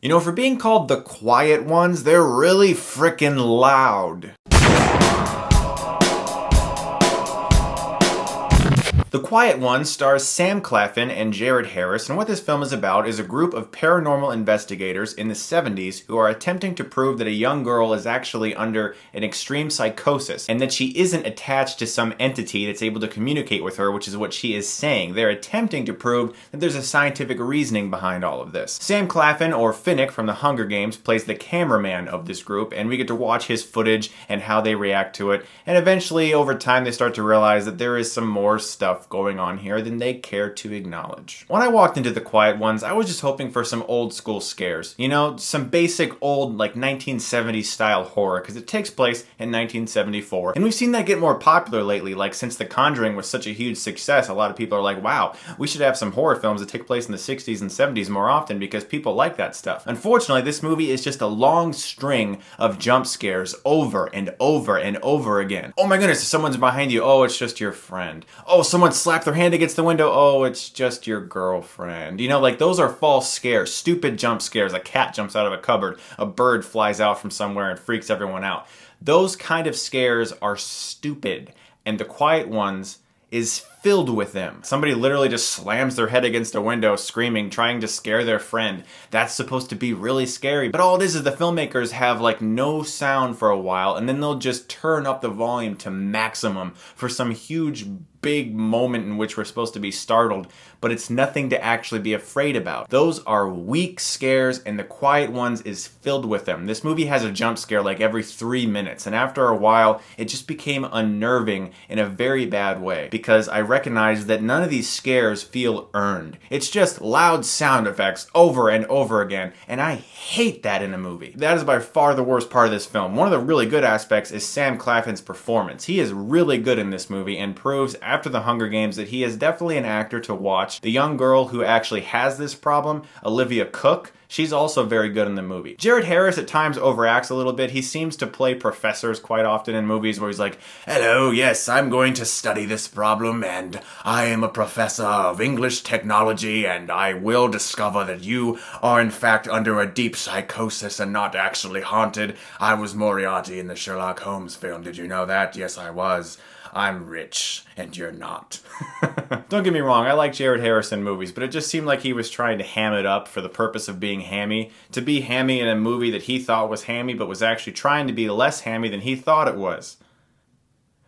You know, for being called the quiet ones, they're really frickin' loud. The Quiet Ones stars Sam Claflin and Jared Harris, and what this film is about is a group of paranormal investigators in the 70s who are attempting to prove that a young girl is actually under an extreme psychosis and that she isn't attached to some entity that's able to communicate with her, which is what she is saying. They're attempting to prove that there's a scientific reasoning behind all of this. Sam Claflin, or Finnick from the Hunger Games, plays the cameraman of this group, and we get to watch his footage and how they react to it, and eventually over time they start to realize that there is some more stuff going on here than they care to acknowledge. When I walked into The Quiet Ones, I was just hoping for some old school scares. You know, some basic old, like 1970s style horror, because it takes place in 1974. And we've seen that get more popular lately, like since The Conjuring was such a huge success, a lot of people are like, wow, we should have some horror films that take place in the 60s and 70s more often because people like that stuff. Unfortunately, this movie is just a long string of jump scares over and over and over again. Oh my goodness, someone's behind you. Oh, it's just your friend. Oh, someone slapped their hand against the window. Oh, it's just your girlfriend. You know, like those are false scares, stupid jump scares. A cat jumps out of a cupboard, a bird flies out from somewhere and freaks everyone out. Those kind of scares are stupid, and The Quiet Ones is filled with them. Somebody literally just slams their head against a window screaming, trying to scare their friend. That's supposed to be really scary. But all it is the filmmakers have like no sound for a while, and then they'll just turn up the volume to maximum for some huge big moment in which we're supposed to be startled, but it's nothing to actually be afraid about. Those are weak scares, and The Quiet Ones is filled with them. This movie has a jump scare like every 3 minutes, and after a while, it just became unnerving in a very bad way, because I recognized that none of these scares feel earned. It's just loud sound effects over and over again, and I hate that in a movie. That is by far the worst part of this film. One of the really good aspects is Sam Claflin's performance. He is really good in this movie and proves after the Hunger Games that he is definitely an actor to watch. The young girl who actually has this problem, Olivia Cooke, she's also very good in the movie. Jared Harris at times overacts a little bit. He seems to play professors quite often in movies where he's like, hello, yes, I'm going to study this problem and I am a professor of English technology and I will discover that you are in fact under a deep psychosis and not actually haunted. I was Moriarty in the Sherlock Holmes film. Did you know that? Yes, I was. I'm rich, and you're not. Don't get me wrong, I like Jared Harris in movies, but it just seemed like he was trying to ham it up for the purpose of being hammy. To be hammy in a movie that he thought was hammy, but was actually trying to be less hammy than he thought it was.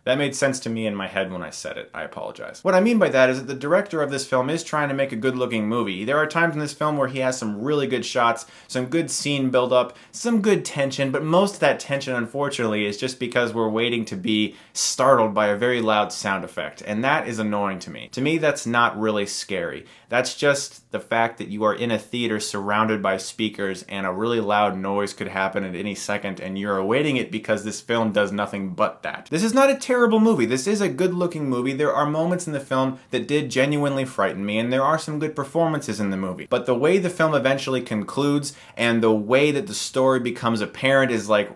That made sense to me in my head when I said it. I apologize. What I mean by that is that the director of this film is trying to make a good-looking movie. There are times in this film where he has some really good shots, some good scene build-up, some good tension, but most of that tension, unfortunately, is just because we're waiting to be startled by a very loud sound effect, and that is annoying to me. To me, that's not really scary. That's just the fact that you are in a theater surrounded by speakers and a really loud noise could happen at any second, and you're awaiting it because this film does nothing but that. This is not a terrible movie. This is a good-looking movie. There are moments in the film that did genuinely frighten me, and there are some good performances in the movie. But the way the film eventually concludes and the way that the story becomes apparent is like...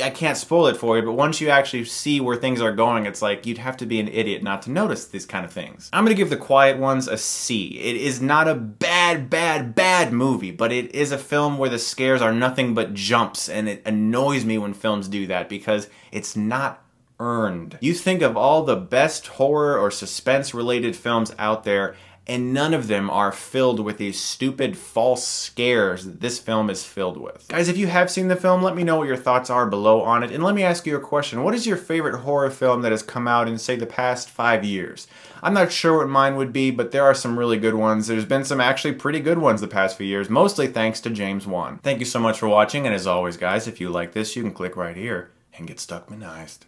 I can't spoil it for you, but once you actually see where things are going, it's like you'd have to be an idiot not to notice these kind of things. I'm gonna give The Quiet Ones a C. It is not a bad movie, but it is a film where the scares are nothing but jumps, and it annoys me when films do that because it's not earned. You think of all the best horror or suspense related films out there, and none of them are filled with these stupid false scares that this film is filled with. Guys, if you have seen the film, let me know what your thoughts are below on it, and let me ask you a question. What is your favorite horror film that has come out in, say, the past 5 years? I'm not sure what mine would be, but there are some really good ones. There's been some actually pretty good ones the past few years, mostly thanks to James Wan. Thank you so much for watching, and as always, guys, if you like this, you can click right here and get Stuckmanized.